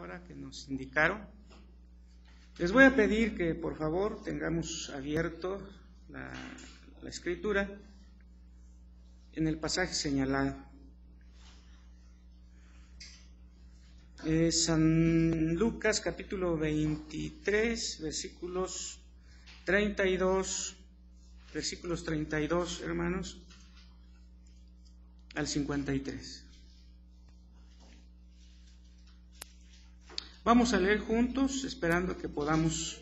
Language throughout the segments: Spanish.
palabra que nos indicaron. Les voy a pedir que por favor tengamos abierto la escritura en el pasaje señalado. San Lucas capítulo 23, versículos 32, hermanos, al 53. Vamos a leer juntos, esperando que podamos,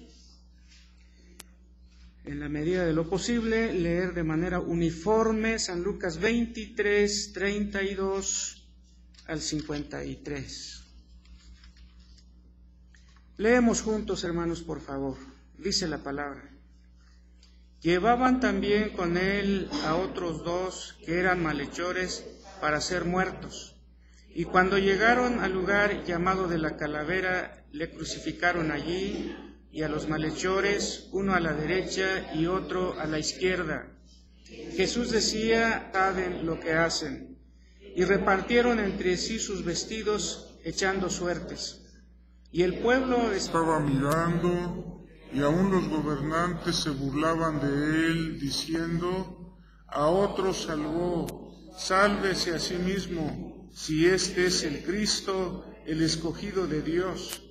en la medida de lo posible, leer de manera uniforme San Lucas 23, 32 al 53. Leemos juntos, hermanos, por favor. Dice la palabra. Llevaban también con él a otros dos que eran malhechores para ser muertos. Y cuando llegaron al lugar llamado de la Calavera, le crucificaron allí, y a los malhechores, uno a la derecha y otro a la izquierda. Jesús decía: saben lo que hacen. Y repartieron entre sí sus vestidos, echando suertes. Y el pueblo estaba mirando, y aún los gobernantes se burlaban de él, diciendo: a otros salvó, sálvese a sí mismo, si este es el Cristo, el escogido de Dios.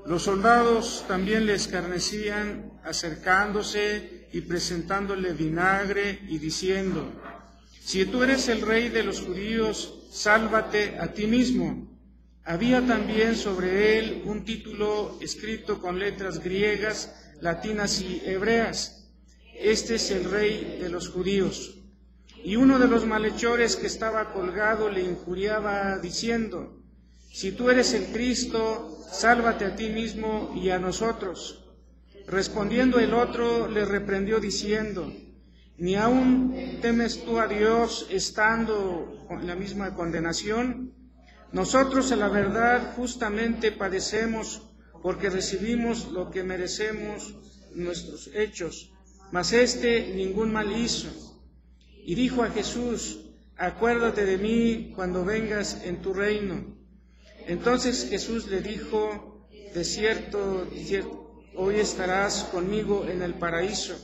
Los soldados también le escarnecían, acercándose y presentándole vinagre y diciendo: si tú eres el rey de los judíos, sálvate a ti mismo. Había también sobre él un título escrito con letras griegas, latinas y hebreas: este es el rey de los judíos. Y uno de los malhechores que estaba colgado le injuriaba diciendo: si tú eres el Cristo, sálvate a ti mismo y a nosotros. Respondiendo el otro, le reprendió diciendo: ¿ni aún temes tú a Dios estando en la misma condenación? Nosotros, a la verdad, justamente padecemos porque recibimos lo que merecemos nuestros hechos, mas éste ningún mal hizo. Y dijo a Jesús: acuérdate de mí cuando vengas en tu reino. Entonces Jesús le dijo: de cierto, hoy estarás conmigo en el paraíso.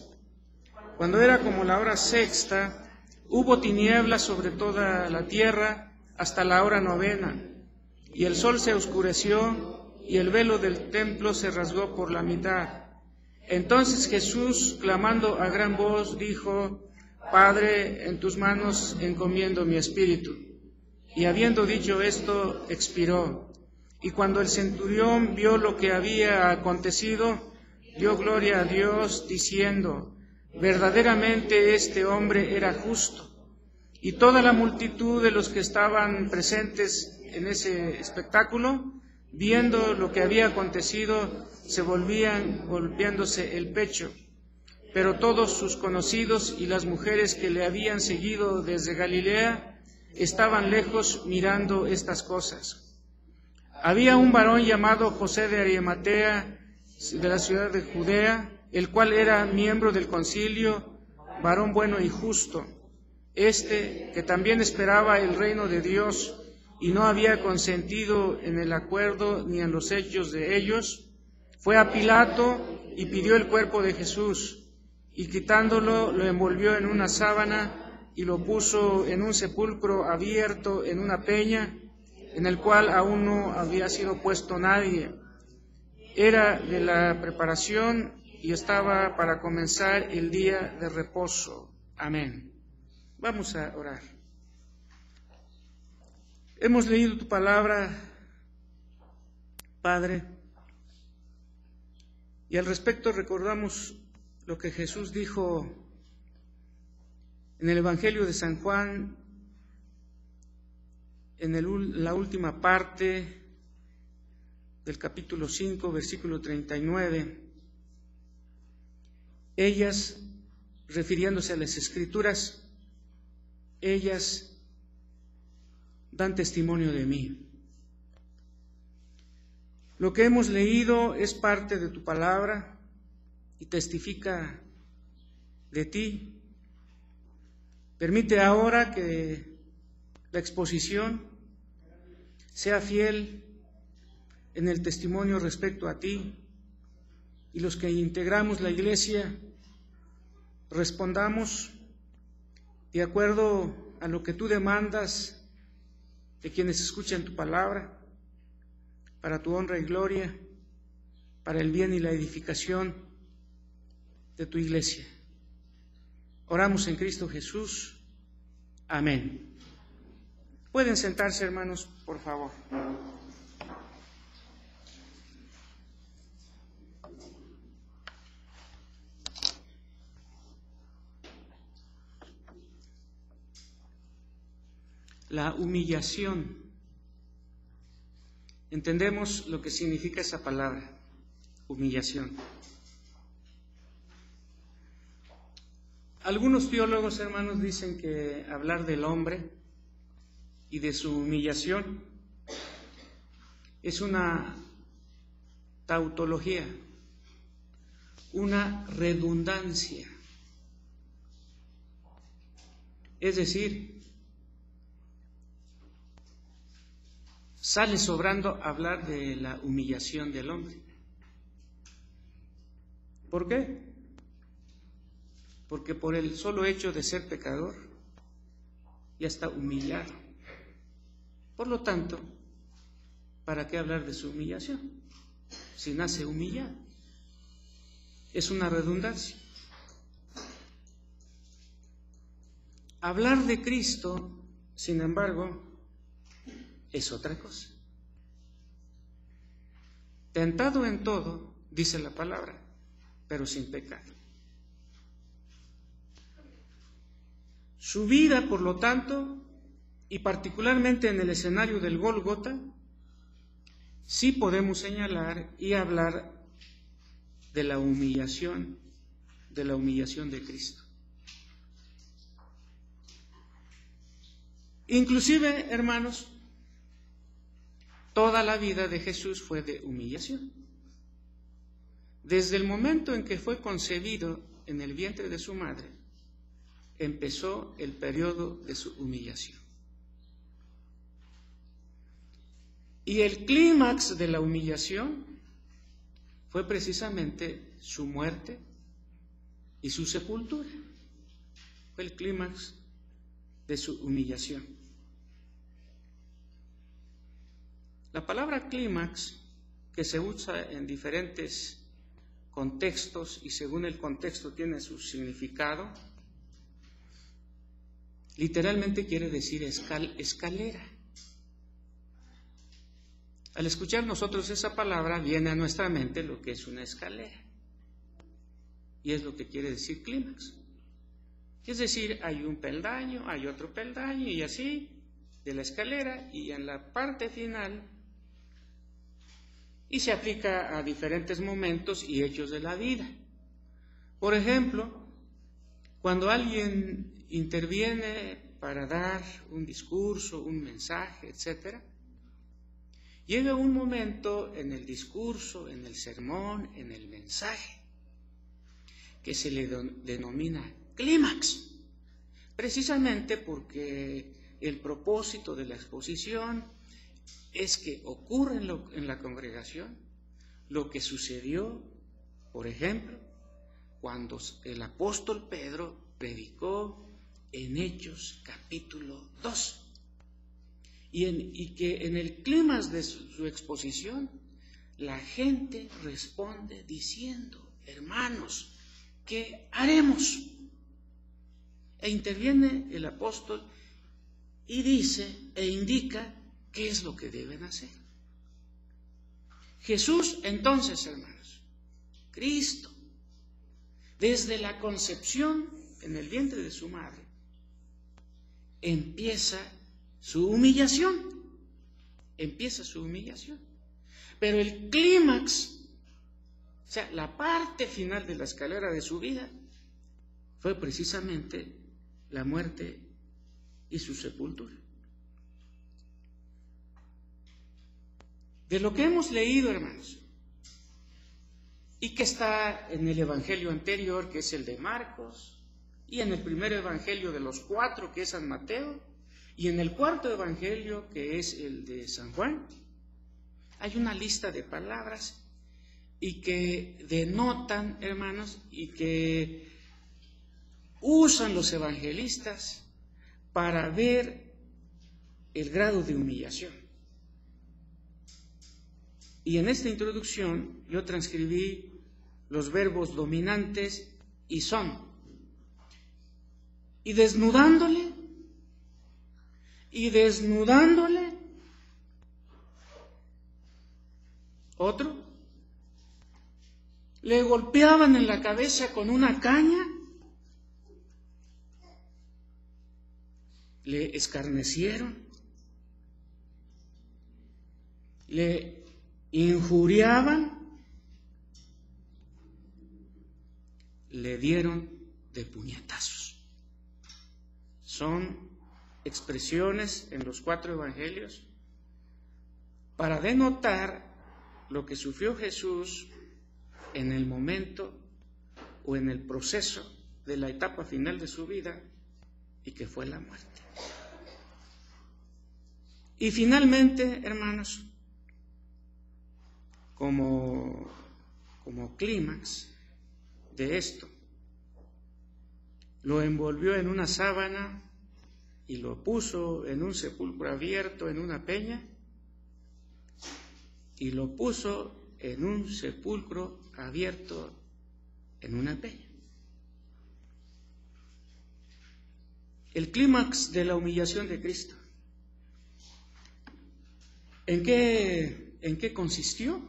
Cuando era como la hora sexta, hubo tinieblas sobre toda la tierra hasta la hora novena, y el sol se oscureció, y el velo del templo se rasgó por la mitad. Entonces Jesús, clamando a gran voz, dijo: Padre, en tus manos encomiendo mi espíritu. Y habiendo dicho esto, expiró. Y cuando el centurión vio lo que había acontecido, dio gloria a Dios, diciendo: verdaderamente este hombre era justo. Y toda la multitud de los que estaban presentes en ese espectáculo, viendo lo que había acontecido, se volvían golpeándose el pecho. Pero todos sus conocidos y las mujeres que le habían seguido desde Galilea estaban lejos mirando estas cosas. Había un varón llamado José de Arimatea, de la ciudad de Judea, el cual era miembro del concilio, varón bueno y justo. Este, que también esperaba el reino de Dios y no había consentido en el acuerdo ni en los hechos de ellos, fue a Pilato y pidió el cuerpo de Jesús, y quitándolo lo envolvió en una sábana y lo puso en un sepulcro abierto en una peña, en el cual aún no había sido puesto nadie. Era de la preparación y estaba para comenzar el día de reposo. Amén. Vamos a orar. Hemos leído tu palabra, Padre, y al respecto recordamos lo que Jesús dijo en el Evangelio de San Juan, en la última parte del capítulo 5, versículo 39. Ellas, refiriéndose a las Escrituras, ellas dan testimonio de mí. Lo que hemos leído es parte de tu palabra y testifica de ti. Permite ahora que la exposición sea fiel en el testimonio respecto a ti, y los que integramos la iglesia respondamos de acuerdo a lo que tú demandas de quienes escuchan tu palabra, para tu honra y gloria, para el bien y la edificación de tu iglesia. Oramos en Cristo Jesús. Amén. Pueden sentarse, hermanos, por favor. La humillación. Entendemos lo que significa esa palabra, humillación. Algunos teólogos, hermanos, dicen que hablar del hombre y de su humillación es una tautología, una redundancia. Es decir, sale sobrando hablar de la humillación del hombre. ¿Por qué? Porque por el solo hecho de ser pecador ya está humillado. Por lo tanto, ¿para qué hablar de su humillación? Si nace humillado. Es una redundancia. Hablar de Cristo, sin embargo, es otra cosa. Tentado en todo, dice la palabra, pero sin pecado. Su vida, por lo tanto, y particularmente en el escenario del Gólgota, sí podemos señalar y hablar de la humillación de Cristo. Inclusive, hermanos, toda la vida de Jesús fue de humillación. Desde el momento en que fue concebido en el vientre de su madre, empezó el periodo de su humillación. Y el clímax de la humillación fue precisamente su muerte y su sepultura. Fue el clímax de su humillación. La palabra clímax, que se usa en diferentes contextos y según el contexto tiene su significado, literalmente quiere decir escalera. Al escuchar nosotros esa palabra viene a nuestra mente lo que es una escalera, y es lo que quiere decir clímax. Es decir, hay un peldaño, hay otro peldaño y así de la escalera, y en la parte final, y se aplica a diferentes momentos y hechos de la vida. Por ejemplo, cuando alguien interviene para dar un discurso, un mensaje, etc., llega un momento en el discurso, en el sermón, en el mensaje, que se le denomina clímax, precisamente porque el propósito de la exposición es que ocurra en la congregación lo que sucedió, por ejemplo, cuando el apóstol Pedro predicó en Hechos capítulo 2, y que en el clímax de su exposición la gente responde diciendo: hermanos, ¿qué haremos? E interviene el apóstol y dice e indica qué es lo que deben hacer. Jesús, entonces, hermanos, Cristo, desde la concepción en el vientre de su madre, empieza su humillación. Pero el clímax, o sea, la parte final de la escalera de su vida, fue precisamente la muerte y su sepultura. De lo que hemos leído, hermanos, y que está en el evangelio anterior, que es el de Marcos, y en el primer evangelio de los 4, que es San Mateo, y en el cuarto evangelio, que es el de San Juan, hay una lista de palabras y que denotan, hermanos, y que usan los evangelistas para ver el grado de humillación. Y en esta introducción yo transcribí los verbos dominantes y son. Y desnudándole, otro, le golpeaban en la cabeza con una caña, le escarnecieron, le injuriaban, le dieron de puñetazos. Son expresiones en los 4 evangelios para denotar lo que sufrió Jesús en el momento o en el proceso de la etapa final de su vida, y que fue la muerte. Y finalmente, hermanos, como clímax de esto, lo envolvió en una sábana y lo puso en un sepulcro abierto en una peña, y lo puso en un sepulcro abierto en una peña. El clímax de la humillación de Cristo. ¿En qué consistió?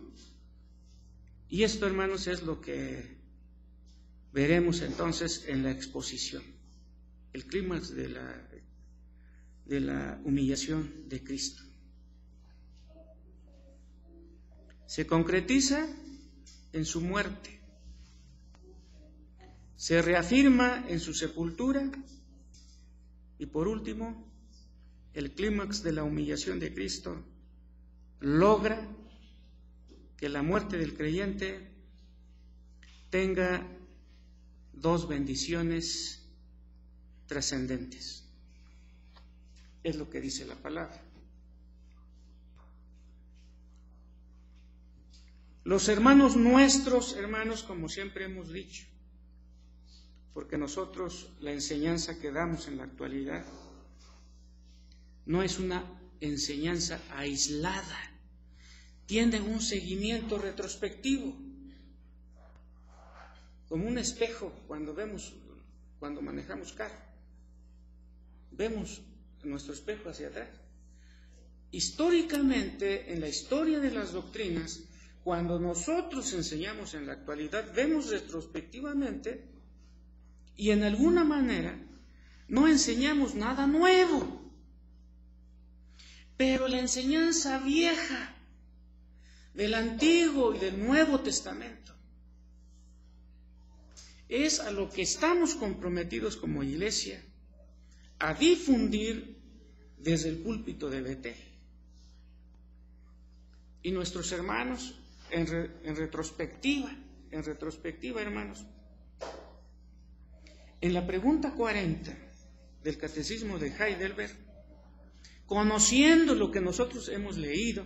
Y esto, hermanos, es lo que veremos entonces en la exposición. El clímax de la humillación de Cristo. Se concretiza en su muerte. Se reafirma en su sepultura. Y por último, el clímax de la humillación de Cristo logra que la muerte del creyente tenga 2 bendiciones trascendentes. Es lo que dice la palabra. Los hermanos nuestros, hermanos, como siempre hemos dicho, porque nosotros la enseñanza que damos en la actualidad no es una enseñanza aislada, tiene un seguimiento retrospectivo, como un espejo cuando manejamos carro, vemos nuestro espejo hacia atrás. Históricamente, en la historia de las doctrinas, cuando nosotros enseñamos en la actualidad, vemos retrospectivamente y en alguna manera no enseñamos nada nuevo, pero la enseñanza vieja del Antiguo y del Nuevo Testamento es a lo que estamos comprometidos como iglesia a difundir desde el púlpito de Betel. Y nuestros hermanos en retrospectiva, hermanos, en la pregunta 40 del Catecismo de Heidelberg, conociendo lo que nosotros hemos leído,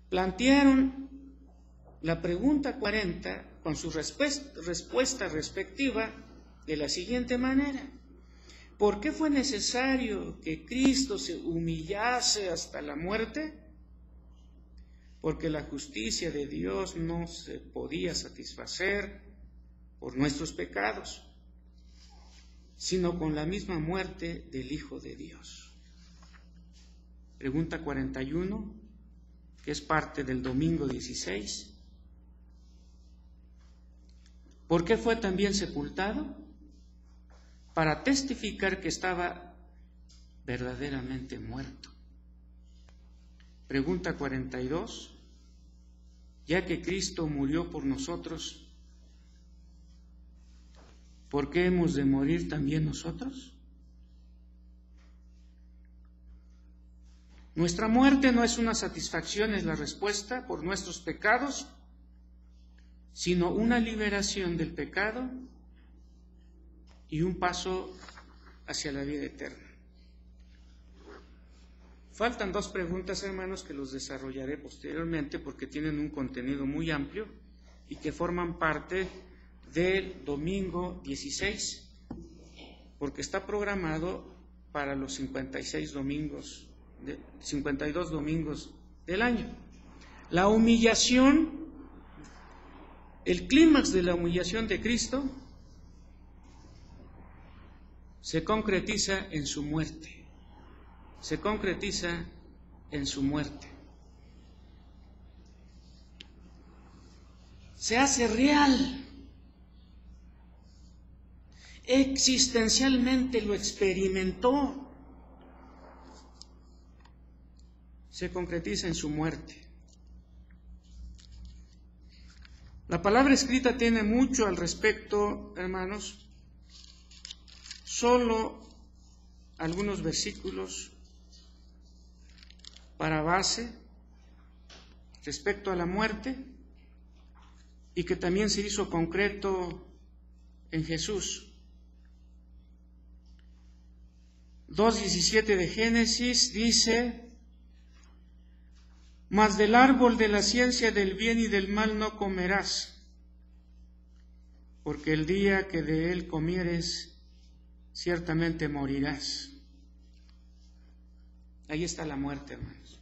plantearon la pregunta 40 con su respuesta respectiva de la siguiente manera: ¿por qué fue necesario que Cristo se humillase hasta la muerte? Porque la justicia de Dios no se podía satisfacer por nuestros pecados, sino con la misma muerte del Hijo de Dios. Pregunta 41, que es parte del domingo 16. ¿Por qué fue también sepultado? Para testificar que estaba verdaderamente muerto. Pregunta 42. Ya que Cristo murió por nosotros, ¿por qué hemos de morir también nosotros? Nuestra muerte no es una satisfacción, es la respuesta por nuestros pecados, sino una liberación del pecado y un paso hacia la vida eterna. Faltan dos preguntas, hermanos, que los desarrollaré posteriormente porque tienen un contenido muy amplio y que forman parte del domingo 16, porque está programado para los 52 domingos del año. La humillación, el clímax de la humillación de Cristo se concretiza en su muerte. Se concretiza en su muerte. Se hace real. Existencialmente lo experimentó. Se concretiza en su muerte. La palabra escrita tiene mucho al respecto, hermanos. Solo algunos versículos para base respecto a la muerte y que también se hizo concreto en Jesús. 2:17 de Génesis dice: mas del árbol de la ciencia del bien y del mal no comerás, porque el día que de él comieres, ciertamente morirás. Ahí está la muerte, hermanos.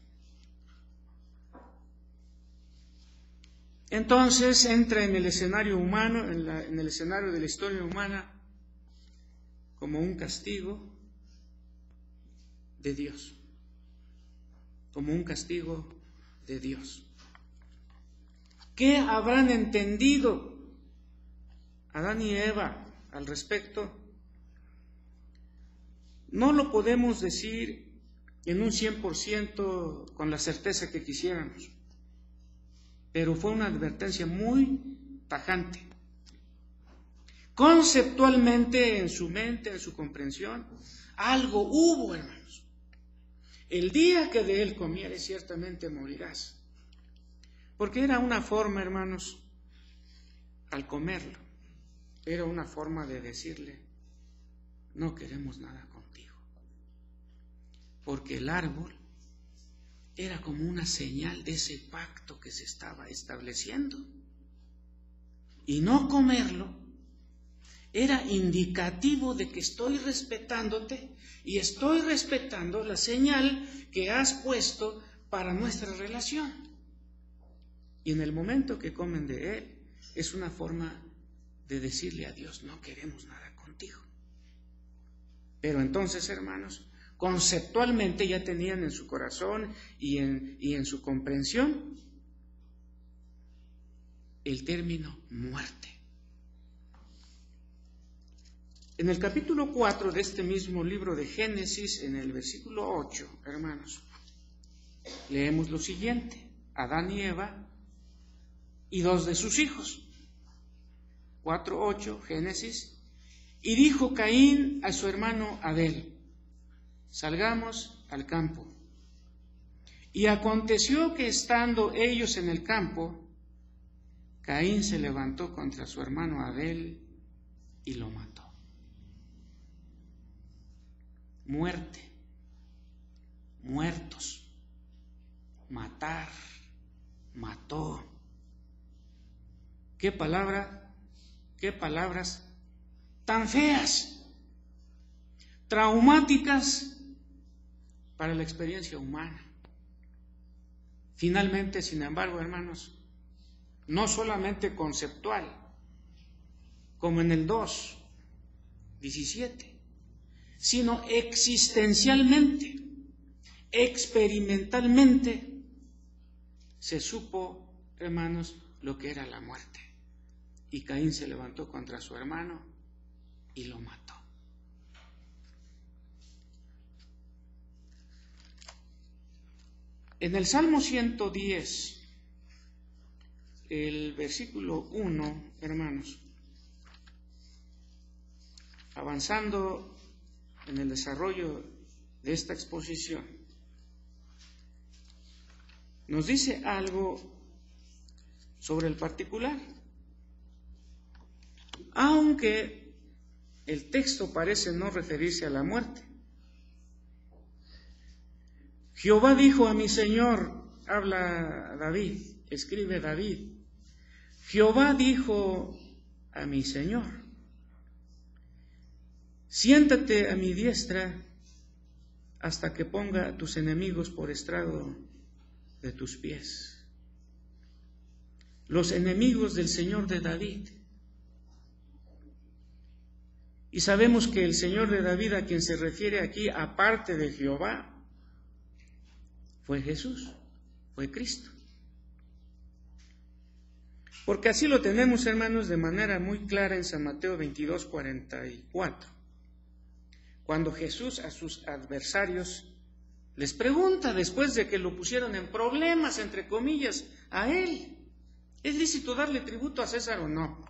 Entonces entra en el escenario humano, en el escenario de la historia humana, como un castigo de Dios. Como un castigo de Dios. ¿Qué habrán entendido Adán y Eva al respecto? No lo podemos decir en un 100% con la certeza que quisiéramos, pero fue una advertencia muy tajante. Conceptualmente, en su mente, en su comprensión, algo hubo, hermanos. El día que de él comieres, ciertamente morirás. Porque era una forma, hermanos, al comerlo, era una forma de decirle: no queremos nada contigo. Porque el árbol era como una señal de ese pacto que se estaba estableciendo. Y no comerlo era indicativo de que estoy respetándote y estoy respetando la señal que has puesto para nuestra relación. Y en el momento que comen de él, es una forma de decirle a Dios: no queremos nada contigo. Pero entonces, hermanos, conceptualmente ya tenían en su corazón y en su comprensión el término muerte. En el capítulo 4 de este mismo libro de Génesis, en el versículo 8, hermanos, leemos lo siguiente: Adán y Eva y 2 de sus hijos. 4:8, Génesis. Y dijo Caín a su hermano Abel: salgamos al campo. Y aconteció que estando ellos en el campo, Caín se levantó contra su hermano Abel y lo mató. Muerte, muertos, matar, mató. ¿Qué palabras tan feas, traumáticas para la experiencia humana? Finalmente, sin embargo, hermanos, no solamente conceptual, como en el 2:17, sino existencialmente, experimentalmente, se supo, hermanos, lo que era la muerte. Y Caín se levantó contra su hermano y lo mató. En el Salmo 110, el versículo 1, hermanos, avanzando en el desarrollo de esta exposición, nos dice algo sobre el particular. Aunque el texto parece no referirse a la muerte, Jehová dijo a mi Señor, habla David, escribe David, Jehová dijo a mi Señor, siéntate a mi diestra hasta que ponga a tus enemigos por estrado de tus pies. Los enemigos del Señor de David. Y sabemos que el Señor de David, a quien se refiere aquí, aparte de Jehová, fue Jesús, fue Cristo. Porque así lo tenemos, hermanos, de manera muy clara en San Mateo 22, 44. Cuando Jesús a sus adversarios les pregunta, después de que lo pusieron en problemas, entre comillas, a él, ¿es lícito darle tributo a César o no?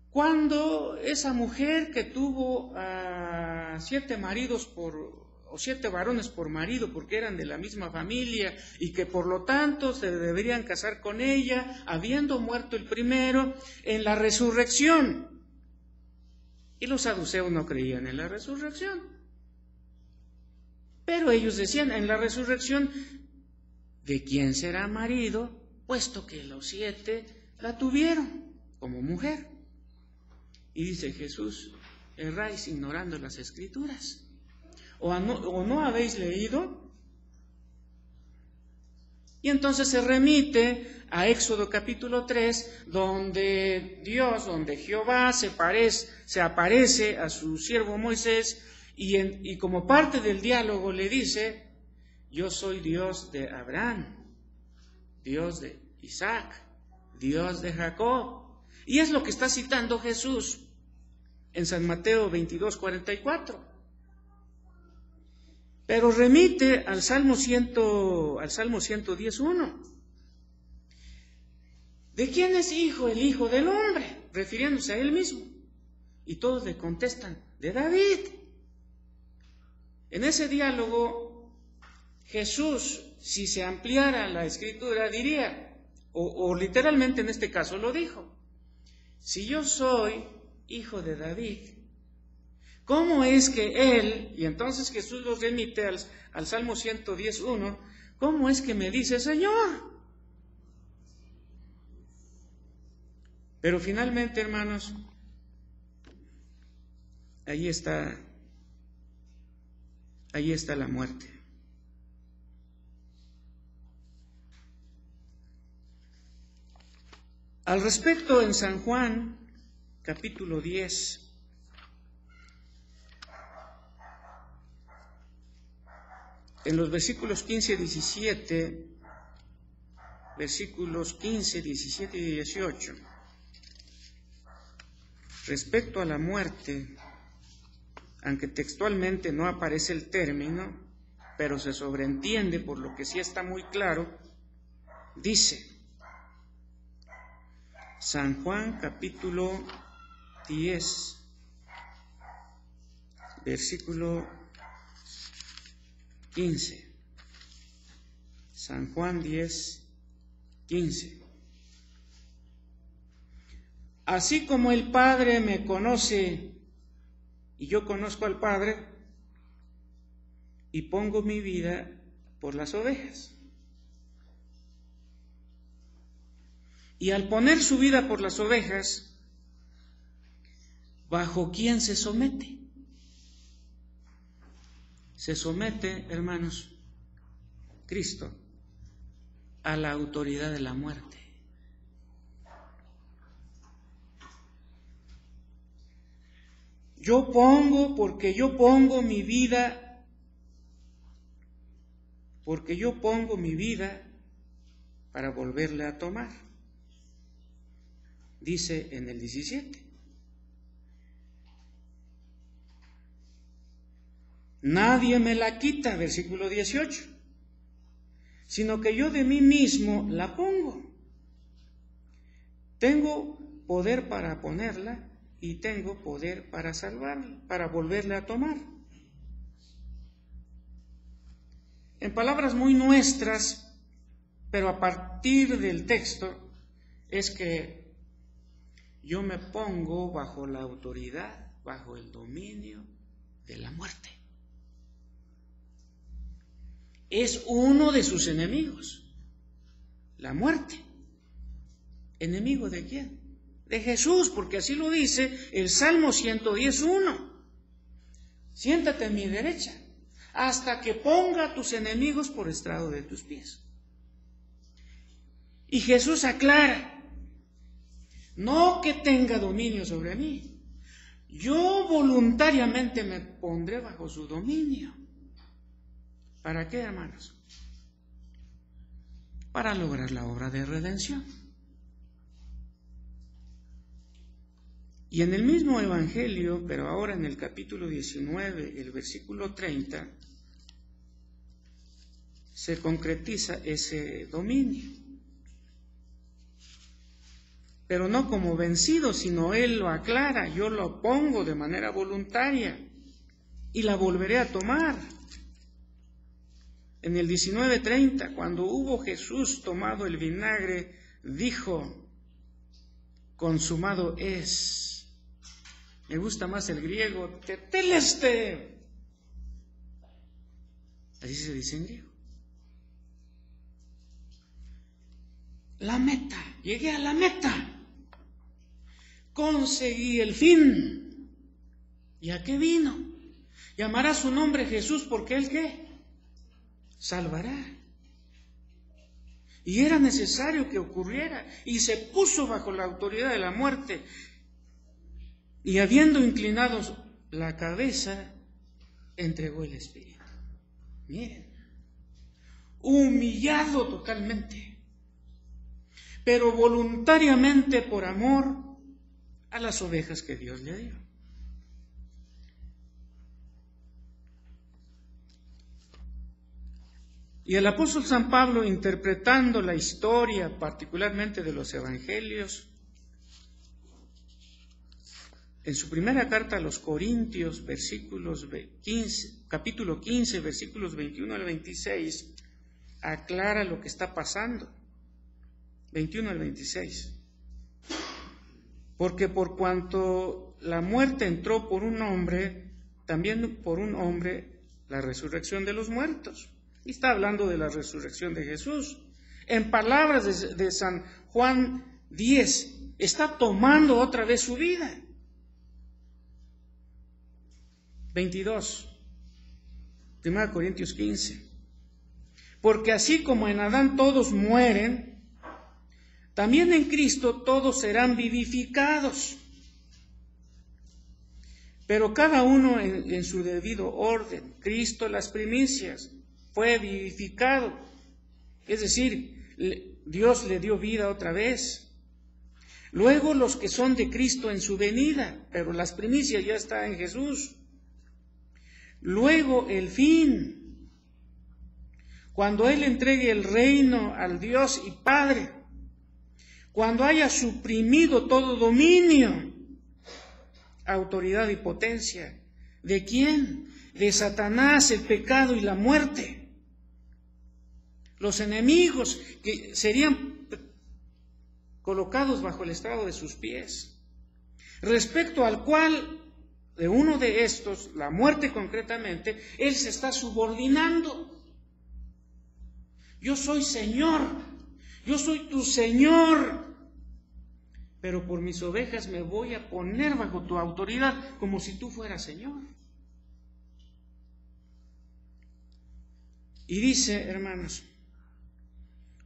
Cuando esa mujer que tuvo a 7 maridos o 7 varones por marido, porque eran de la misma familia y que por lo tanto se deberían casar con ella, habiendo muerto el primero, en la resurrección. Y los saduceos no creían en la resurrección. Pero ellos decían, en la resurrección, ¿de quién será marido? Puesto que los 7 la tuvieron como mujer. Y dice Jesús, erráis ignorando las Escrituras. ¿O no habéis leído? Y entonces se remite a Éxodo capítulo 3, donde Jehová se aparece a su siervo Moisés y como parte del diálogo le dice, yo soy Dios de Abraham, Dios de Isaac, Dios de Jacob. Y es lo que está citando Jesús en San Mateo 22, 44. Pero remite al Salmo 110, 1. ¿De quién es hijo el Hijo del Hombre? Refiriéndose a él mismo. Y todos le contestan, de David. En ese diálogo, Jesús, si se ampliara la Escritura, diría, o literalmente en este caso lo dijo, si yo soy hijo de David, ¿cómo es que él, y entonces Jesús los remite al Salmo 110, 1, ¿cómo es que me dice Señor? Pero finalmente, hermanos, ahí está la muerte. Al respecto, en San Juan, capítulo 10, en los versículos 15, 17, versículos 15, 17 y 18, respecto a la muerte, aunque textualmente no aparece el término, pero se sobreentiende por lo que sí está muy claro, dice San Juan capítulo 10, versículo 15. San Juan 10, 15. Así como el Padre me conoce y yo conozco al Padre, y pongo mi vida por las ovejas. Y al poner su vida por las ovejas, ¿bajo quién se somete? Se somete, hermanos, Cristo a la autoridad de la muerte. Porque yo pongo mi vida para volverle a tomar. Dice en el 17. Nadie me la quita, versículo 18, sino que yo de mí mismo la pongo. Tengo poder para ponerla y tengo poder para salvarla, para volverla a tomar. En palabras muy nuestras, pero a partir del texto, es que yo me pongo bajo la autoridad, bajo el dominio de la muerte. es uno de sus enemigos, la muerte. ¿Enemigo de quién? De Jesús, porque así lo dice el Salmo 110:1. Siéntate a mi derecha, hasta que ponga a tus enemigos por estrado de tus pies. Y Jesús aclara, no que tenga dominio sobre mí, yo voluntariamente me pondré bajo su dominio. ¿Para qué, hermanos? Para lograr la obra de redención. Y en el mismo Evangelio, pero ahora en el capítulo 19, el versículo 30, se concretiza ese dominio. Pero no como vencido, sino Él lo aclara, yo lo pongo de manera voluntaria y la volveré a tomar. En el 19:30, cuando hubo Jesús tomado el vinagre, dijo, consumado es. Me gusta más el griego, teteleste. Así se dice en griego. La meta, llegué a la meta. Conseguí el fin. ¿Y a qué vino? Llamará su nombre Jesús porque Él ¿qué? Salvará. Y era necesario que ocurriera. Y se puso bajo la autoridad de la muerte. Y habiendo inclinado la cabeza, entregó el espíritu. Miren, humillado totalmente, pero voluntariamente por amor a las ovejas que Dios le dio. Y el apóstol San Pablo, interpretando la historia, particularmente de los evangelios, en su primera carta a los Corintios, capítulo 15, versículos 21 al 26, aclara lo que está pasando. 21 al 26. Porque por cuanto la muerte entró por un hombre, también por un hombre la resurrección de los muertos. Y está hablando de la resurrección de Jesús. En palabras de San Juan 10, está tomando otra vez su vida. 22, 1 Corintios 15. Porque así como en Adán todos mueren, también en Cristo todos serán vivificados. Pero cada uno en su debido orden. Cristo las primicias, fue vivificado. Es decir, Dios le dio vida otra vez. Luego los que son de Cristo en su venida, pero las primicias ya están en Jesús. Luego el fin, cuando Él entregue el reino al Dios y Padre, cuando haya suprimido todo dominio, autoridad y potencia. ¿De quién? De Satanás, el pecado y la muerte. Los enemigos que serían colocados bajo el estrado de sus pies, respecto al cual, de uno de estos, la muerte concretamente, Él se está subordinando. Yo soy Señor, yo soy tu Señor, pero por mis ovejas me voy a poner bajo tu autoridad como si tú fueras Señor. Y dice, hermanos,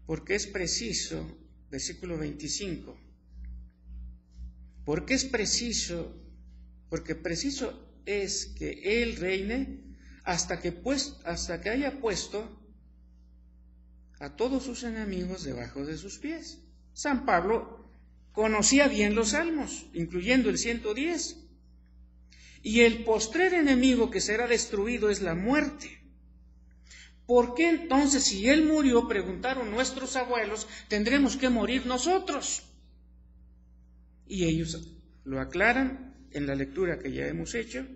porque es preciso, versículo 25, porque preciso es que Él reine hasta que haya puesto a todos sus enemigos debajo de sus pies. San Pablo conocía bien los salmos, incluyendo el 110. Y el postrer enemigo que será destruido es la muerte. ¿Por qué entonces, si Él murió, preguntaron nuestros abuelos, tendremos que morir nosotros? Y ellos lo aclaran en la lectura que ya hemos hecho.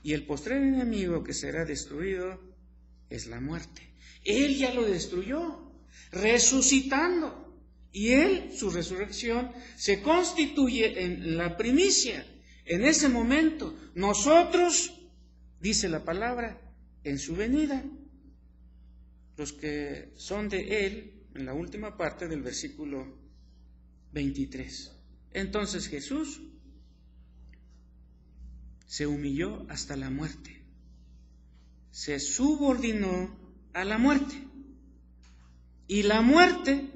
Y el postrer enemigo que será destruido es la muerte. Él ya lo destruyó, resucitando. Y Él, su resurrección, se constituye en la primicia. En ese momento, nosotros, dice la palabra, en su venida, los que son de Él, en la última parte del versículo 23. Entonces Jesús se humilló hasta la muerte, se subordinó a la muerte, y la muerte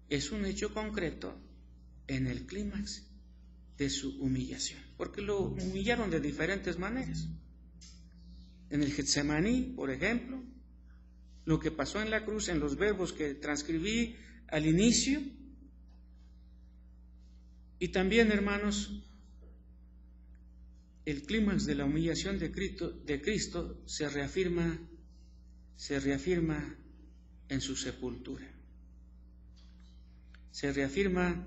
es un hecho concreto en el clímax de su humillación, porque lo humillaron de diferentes maneras. En el Getsemaní, por ejemplo, lo que pasó en la cruz, en los verbos que transcribí al inicio, y también, hermanos, el clímax de la humillación de Cristo se reafirma en su sepultura. Se reafirma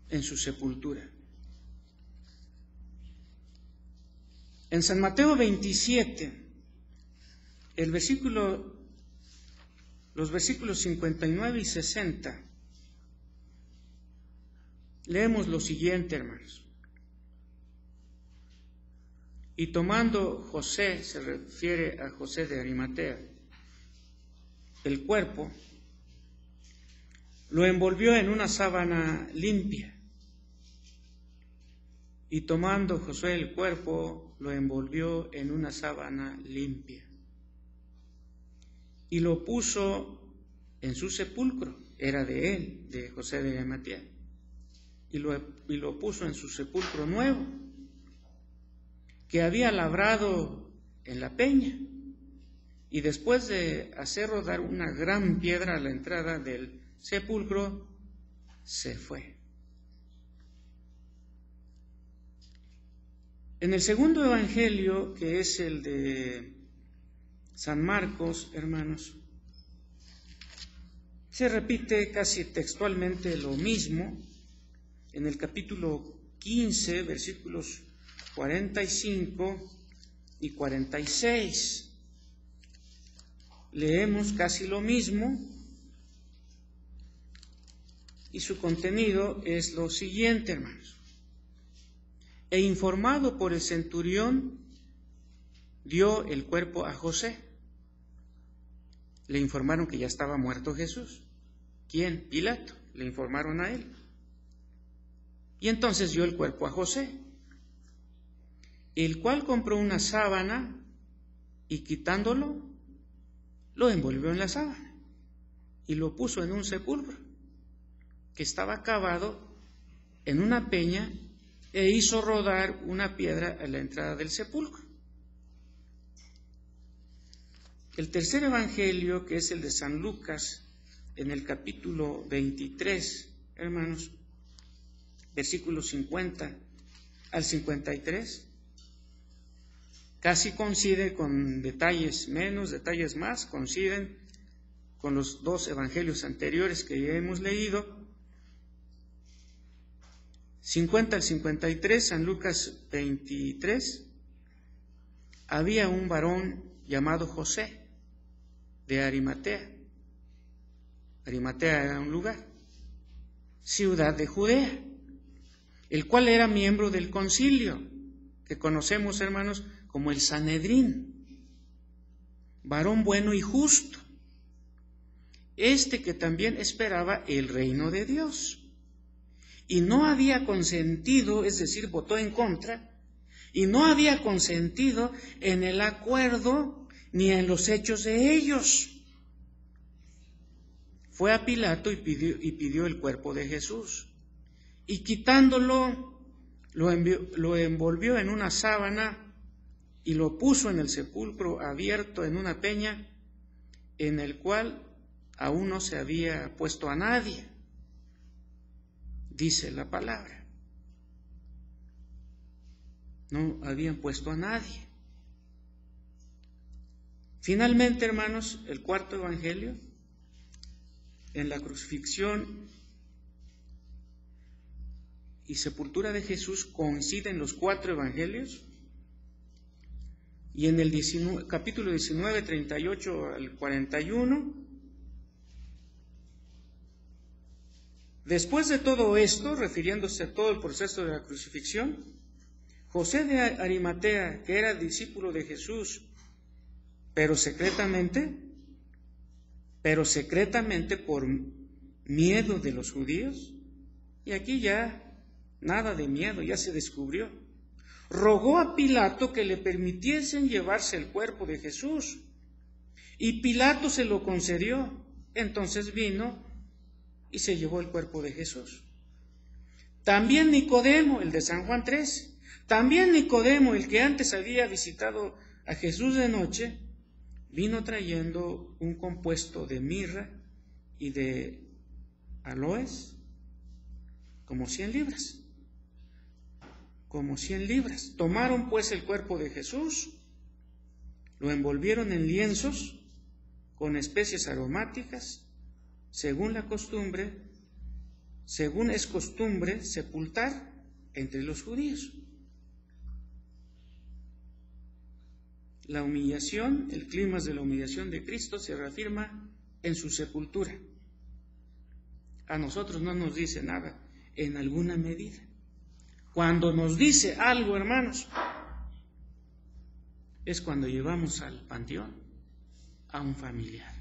en su sepultura. En San Mateo 27, los versículos 59 y 60, leemos lo siguiente, hermanos. Y tomando José, se refiere a José de Arimatea, el cuerpo, lo envolvió en una sábana limpia. Y tomando José el cuerpo, lo envolvió en una sábana limpia. Y lo puso en su sepulcro, era de él, de José de Arimatea. Y lo puso en su sepulcro nuevo, que había labrado en la peña. Y después de hacer rodar una gran piedra a la entrada del sepulcro, se fue. En el segundo evangelio, que es el de San Marcos, hermanos, se repite casi textualmente lo mismo. En el capítulo 15, versículos 45 y 46, leemos casi lo mismo, y su contenido es lo siguiente, hermanos. E informado por el centurión, dio el cuerpo a José. Le informaron que ya estaba muerto Jesús. ¿Quién? Pilato. Le informaron a él. Y entonces dio el cuerpo a José, el cual compró una sábana y quitándolo, lo envolvió en la sábana y lo puso en un sepulcro que estaba cavado en una peña, e hizo rodar una piedra a la entrada del sepulcro. El tercer evangelio, que es el de San Lucas, en el capítulo 23, hermanos, versículos 50 al 53, casi coincide con detalles menos, detalles más, coinciden con los dos evangelios anteriores que ya hemos leído. 50 al 53, San Lucas 23, había un varón llamado José de Arimatea. Arimatea era un lugar, ciudad de Judea, el cual era miembro del concilio, que conocemos, hermanos, como el Sanedrín, varón bueno y justo, que también esperaba el reino de Dios. Y no había consentido, es decir, votó en contra, y no había consentido en el acuerdo ni en los hechos de ellos. Fue a Pilato y pidió el cuerpo de Jesús, y quitándolo, lo envolvió en una sábana y lo puso en el sepulcro abierto en una peña, en el cual aún no se había puesto a nadie, dice la palabra. No habían puesto a nadie. Finalmente, hermanos, el cuarto evangelio, en la crucifixión y sepultura de Jesús coinciden los cuatro evangelios, y en el capítulo 19, 38 al 41, después de todo esto, refiriéndose a todo el proceso de la crucifixión, José de Arimatea, que era discípulo de Jesús, pero secretamente por miedo de los judíos, y aquí ya nada de miedo, ya se descubrió, rogó a Pilato que le permitiesen llevarse el cuerpo de Jesús, y Pilato se lo concedió. Entonces vino y se llevó el cuerpo de Jesús. También Nicodemo, el de San Juan 3, también Nicodemo, el que antes había visitado a Jesús de noche, vino trayendo un compuesto de mirra y de aloes, como 100 libras. Como 100 libras. Tomaron pues el cuerpo de Jesús, lo envolvieron en lienzos con especies aromáticas, según es costumbre sepultar entre los judíos. La humillación, el clímax de la humillación de Cristo se reafirma en su sepultura. A nosotros no nos dice nada, en alguna medida. Cuando nos dice algo, hermanos, es cuando llevamos al panteón a un familiar,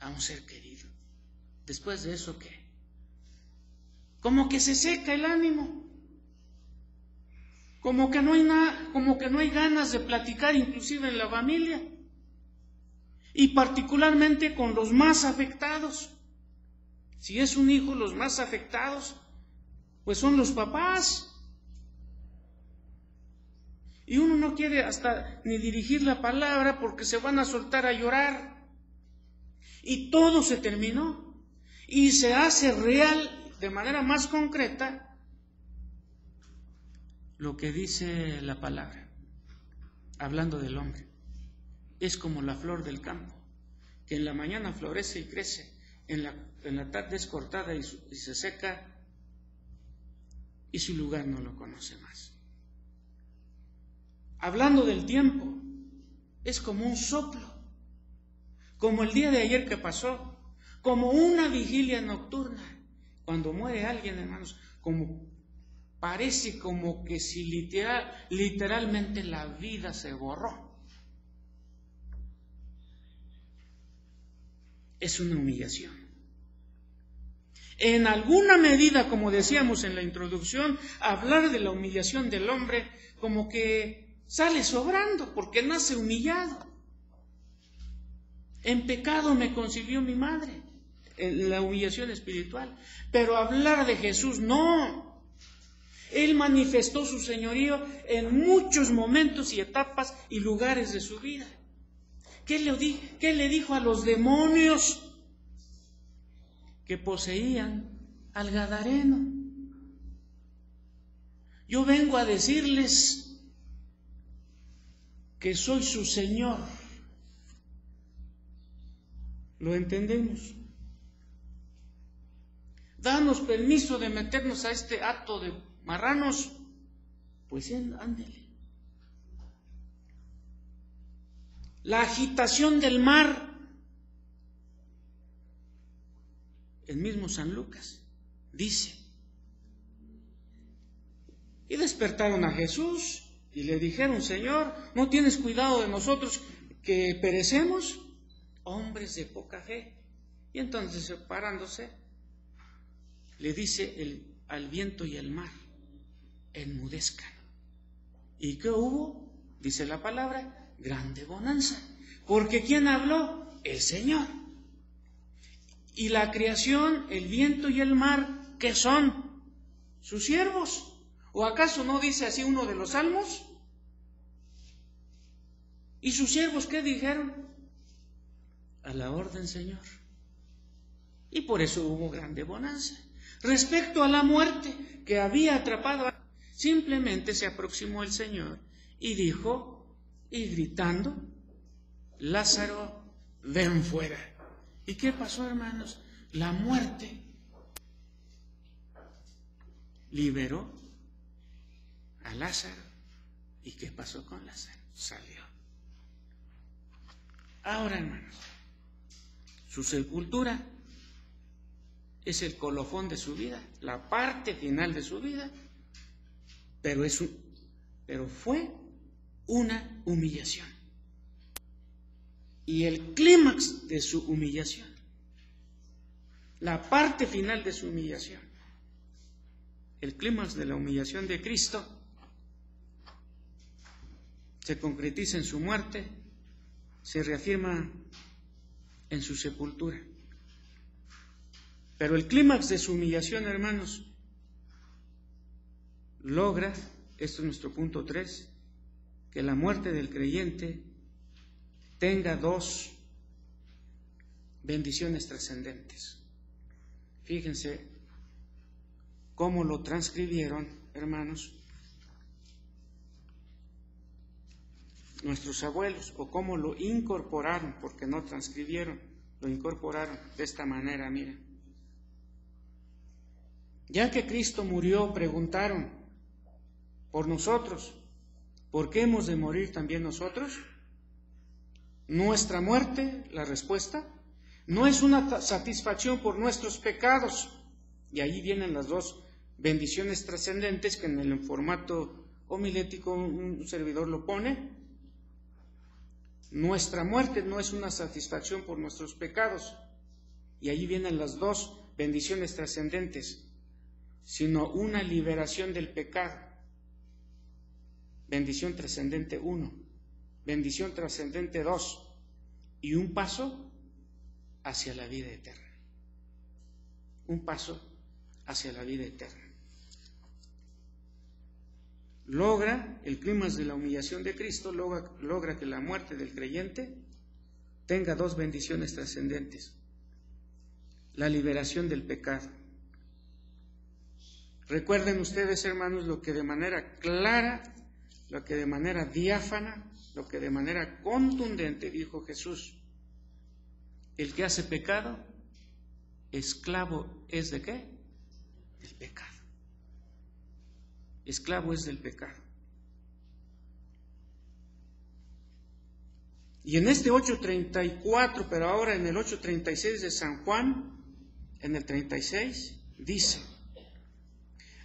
a un ser querido. Después de eso, ¿qué? Como que se seca el ánimo, como que no hay nada, como que no hay ganas de platicar, inclusive en la familia, y particularmente con los más afectados. Si es un hijo, los más afectados, pues son los papás. Y uno no quiere hasta ni dirigir la palabra porque se van a soltar a llorar. Y todo se terminó. Y se hace real, de manera más concreta, lo que dice la palabra, hablando del hombre. Es como la flor del campo, que en la mañana florece y crece, en la tarde es cortada y se seca, y su lugar no lo conoce más. Hablando del tiempo, es como un soplo, como el día de ayer que pasó, como una vigilia nocturna. Cuando muere alguien, hermanos, parece como que si literalmente la vida se borró. Es una humillación. En alguna medida, como decíamos en la introducción, hablar de la humillación del hombre como que sale sobrando porque nace humillado. En pecado me concibió mi madre, en la humillación espiritual. Pero hablar de Jesús, no. Él manifestó su señorío en muchos momentos y etapas y lugares de su vida. ¿Qué le dijo a los demonios que poseían al Gadareno? Yo vengo a decirles que soy su Señor. ¿Lo entendemos? Danos permiso de meternos a este acto de marranos. Pues ándele. La agitación del mar. El mismo San Lucas dice. Y despertaron a Jesús y le dijeron: Señor, ¿no tienes cuidado de nosotros que perecemos? Hombres de poca fe. Y entonces, separándose, le dice al viento y al mar: enmudezcan. ¿Y qué hubo? Dice la palabra: grande bonanza. Porque ¿quién habló? El Señor. Y la creación, el viento y el mar, ¿qué son? Sus siervos. ¿O acaso no dice así uno de los salmos? ¿Y sus siervos qué dijeron? A la orden, Señor. Y por eso hubo grande bonanza. Respecto a la muerte que había atrapado, simplemente se aproximó el Señor y dijo, y gritando: Lázaro, ven fuera. ¿Y qué pasó, hermanos? La muerte liberó a Lázaro. ¿Y qué pasó con Lázaro? Salió. Ahora, hermanos, su sepultura es el colofón de su vida, la parte final de su vida, pero es pero fue una humillación. Y el clímax de su humillación, la parte final de su humillación, el clímax de la humillación de Cristo, se concretiza en su muerte, se reafirma en su sepultura. Pero el clímax de su humillación, hermanos, logra, esto es nuestro punto 3, que la muerte del creyente tenga 2 bendiciones trascendentes. Fíjense cómo lo transcribieron, hermanos, nuestros abuelos, o cómo lo incorporaron, porque no transcribieron, lo incorporaron de esta manera, miren. Ya que Cristo murió, preguntaron por nosotros, ¿por qué hemos de morir también nosotros? Nuestra muerte, la respuesta, no es una satisfacción por nuestros pecados. Y ahí vienen las 2 bendiciones trascendentes que en el formato homilético un servidor lo pone. Nuestra muerte no es una satisfacción por nuestros pecados. Y ahí vienen las 2 bendiciones trascendentes, sino una liberación del pecado. Bendición trascendente 1, bendición trascendente 2, y un paso hacia la vida eterna. Un paso hacia la vida eterna. Logra el clímax de la humillación de Cristo, logra que la muerte del creyente tenga 2 bendiciones trascendentes. La liberación del pecado. Recuerden ustedes, hermanos, lo que de manera clara, lo que de manera diáfana, lo que de manera contundente dijo Jesús. El que hace pecado, esclavo es ¿de qué? Del pecado. Esclavo es del pecado. Y en este 8:34, pero ahora en el 8:36 de San Juan, en el 36, dice: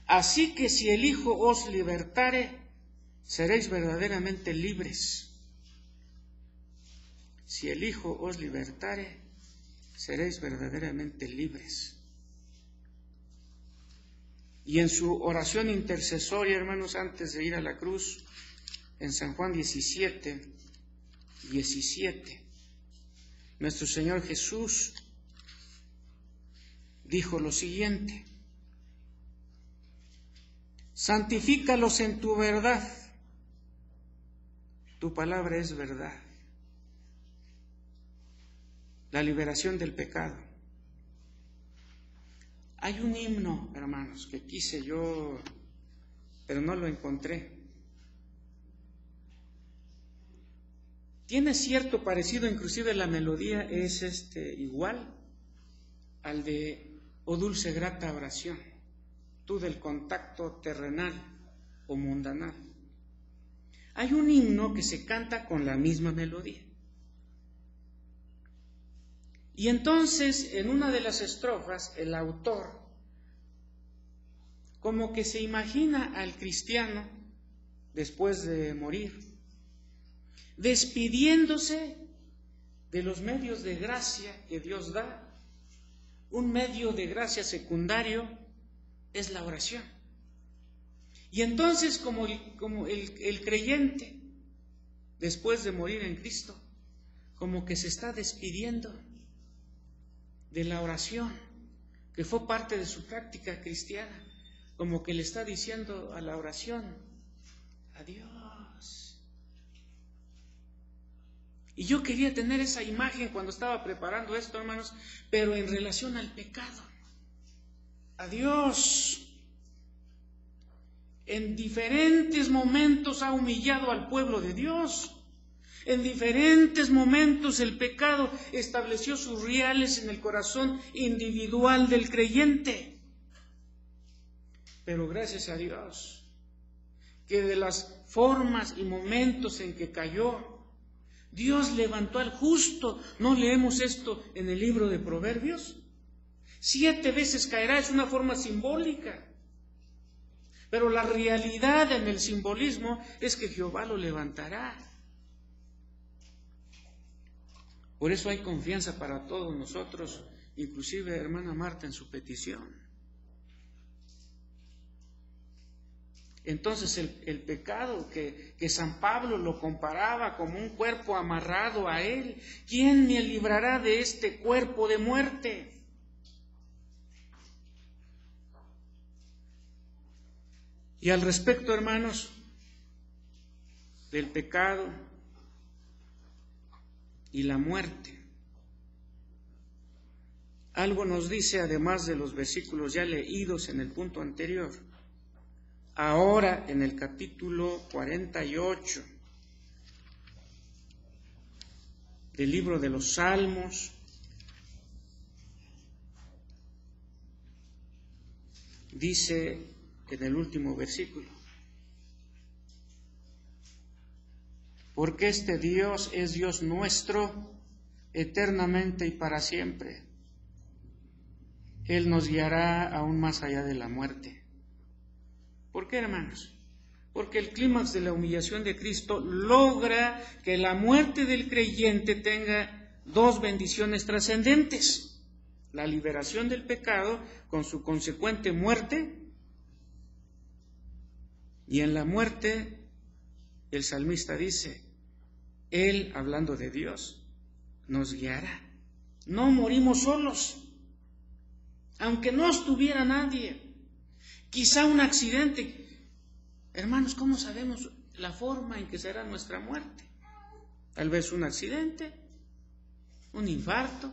así que si el Hijo os libertare, seréis verdaderamente libres. Si el Hijo os libertare, seréis verdaderamente libres. Y en su oración intercesoria, hermanos, antes de ir a la cruz, en San Juan 17, nuestro Señor Jesús dijo lo siguiente: santifícalos en tu verdad, tu palabra es verdad. La liberación del pecado. Hay un himno, hermanos, que quise yo, pero no lo encontré. Tiene cierto parecido, inclusive la melodía es igual al de "Oh dulce grata oración", tú del contacto terrenal o mundanal. Hay un himno que se canta con la misma melodía. Y entonces, en una de las estrofas, el autor como que se imagina al cristiano, después de morir, despidiéndose de los medios de gracia que Dios da. Un medio de gracia secundario es la oración. Y entonces, como el creyente, después de morir en Cristo, como que se está despidiendo de la oración, que fue parte de su práctica cristiana, como que le está diciendo a la oración: adiós. Y yo quería tener esa imagen cuando estaba preparando esto, hermanos, pero en relación al pecado. Adiós. En diferentes momentos ha humillado al pueblo de Dios. En diferentes momentos el pecado estableció sus reales en el corazón individual del creyente. Pero gracias a Dios, que de las formas y momentos en que cayó, Dios levantó al justo. ¿No leemos esto en el libro de Proverbios? 7 veces caerá, es una forma simbólica. Pero la realidad en el simbolismo es que Jehová lo levantará. Por eso hay confianza para todos nosotros, inclusive hermana Marta en su petición. Entonces el pecado que San Pablo lo comparaba como un cuerpo amarrado a él, ¿quién me librará de este cuerpo de muerte? Y al respecto, hermanos, del pecado y la muerte, algo nos dice, además de los versículos ya leídos en el punto anterior. Ahora, en el capítulo 48 del libro de los Salmos, dice en el último versículo: porque este Dios es Dios nuestro eternamente y para siempre. Él nos guiará aún más allá de la muerte. ¿Por qué, hermanos? Porque el clímax de la humillación de Cristo logra que la muerte del creyente tenga dos bendiciones trascendentes: la liberación del pecado con su consecuente muerte, y en la muerte el salmista dice, Él, hablando de Dios, nos guiará. No morimos solos, aunque no estuviera nadie. Quizá un accidente. Hermanos, ¿cómo sabemos la forma en que será nuestra muerte? Tal vez un accidente, un infarto,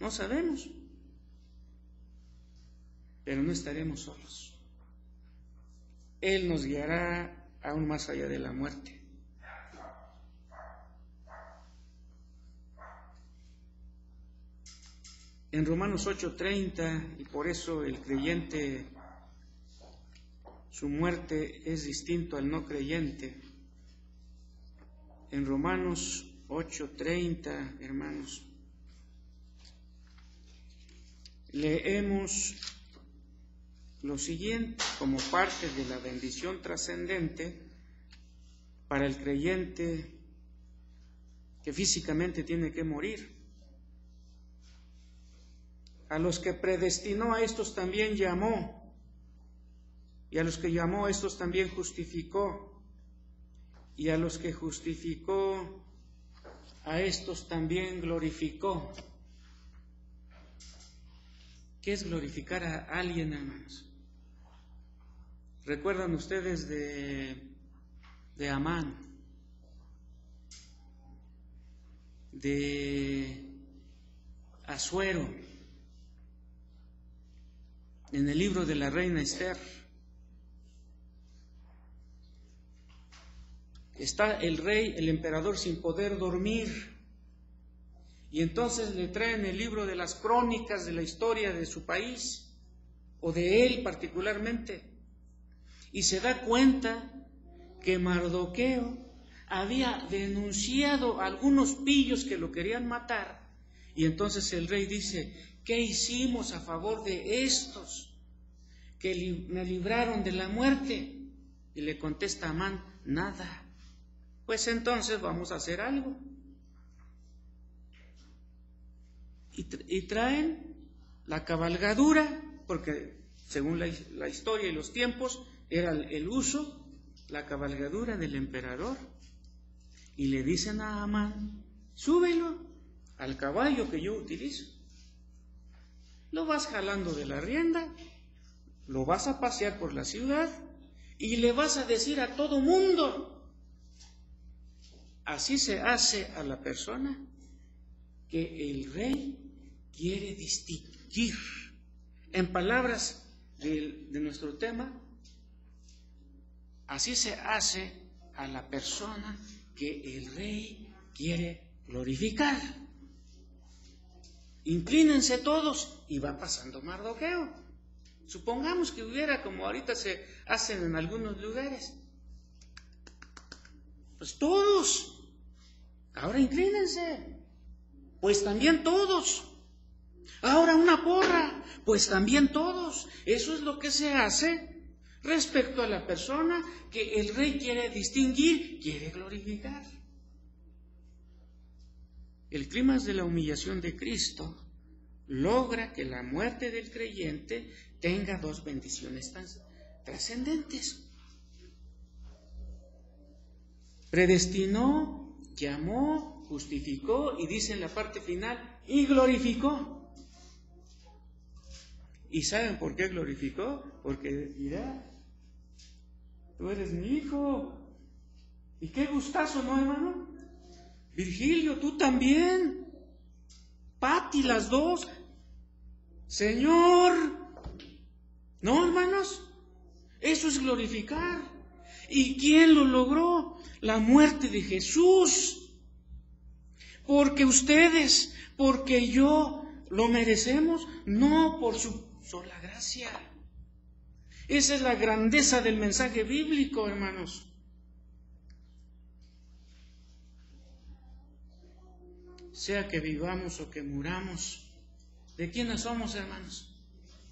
no sabemos. Pero no estaremos solos. Él nos guiará aún más allá de la muerte. En Romanos 8:30, y por eso el creyente, su muerte es distinto al no creyente. En Romanos 8:30, hermanos, leemos lo siguiente como parte de la bendición trascendente para el creyente que físicamente tiene que morir. A los que predestinó, a estos también llamó, y a los que llamó, a estos también justificó, y a los que justificó, a estos también glorificó. ¿Qué es glorificar a alguien, hermanos? ¿Recuerdan ustedes de Amán, de Asuero, en el libro de la reina Esther? Está el rey, el emperador, sin poder dormir, y entonces le traen el libro de las crónicas de la historia de su país, o de él particularmente, y se da cuenta que Mardoqueo había denunciado a algunos pillos que lo querían matar, y entonces el rey dice, ¿qué hicimos a favor de estos que me libraron de la muerte? Y le contesta Amán, nada. Pues entonces vamos a hacer algo. Y traen la cabalgadura, porque según la historia y los tiempos era el uso, la cabalgadura del emperador, y le dicen a Amán, súbelo al caballo que yo utilizo, lo vas jalando de la rienda, lo vas a pasear por la ciudad y le vas a decir a todo mundo. Así se hace a la persona que el rey quiere distinguir. En palabras de nuestro tema, así se hace a la persona que el rey quiere glorificar. Inclínense todos, y va pasando Mardoqueo. Supongamos que hubiera, como ahorita se hacen en algunos lugares, pues todos, ahora inclínense, pues también todos. Ahora una porra, pues también todos. Eso es lo que se hace respecto a la persona que el Rey quiere distinguir, quiere glorificar. El clímax de la humillación de Cristo logra que la muerte del creyente tenga dos bendiciones tan trascendentes. Predestinó, llamó, justificó y dice en la parte final, y glorificó. ¿Y saben por qué glorificó? Porque dirá, tú eres mi hijo. Y qué gustazo, ¿no, hermano? Virgilio, tú también. Pati, las dos. Señor. ¿No, hermanos? Eso es glorificar. ¿Y quién lo logró? La muerte de Jesús. Porque ustedes, porque yo lo merecemos, no por su sola gracia. Esa es la grandeza del mensaje bíblico, hermanos. Sea que vivamos o que muramos, ¿de quiénes somos, hermanos?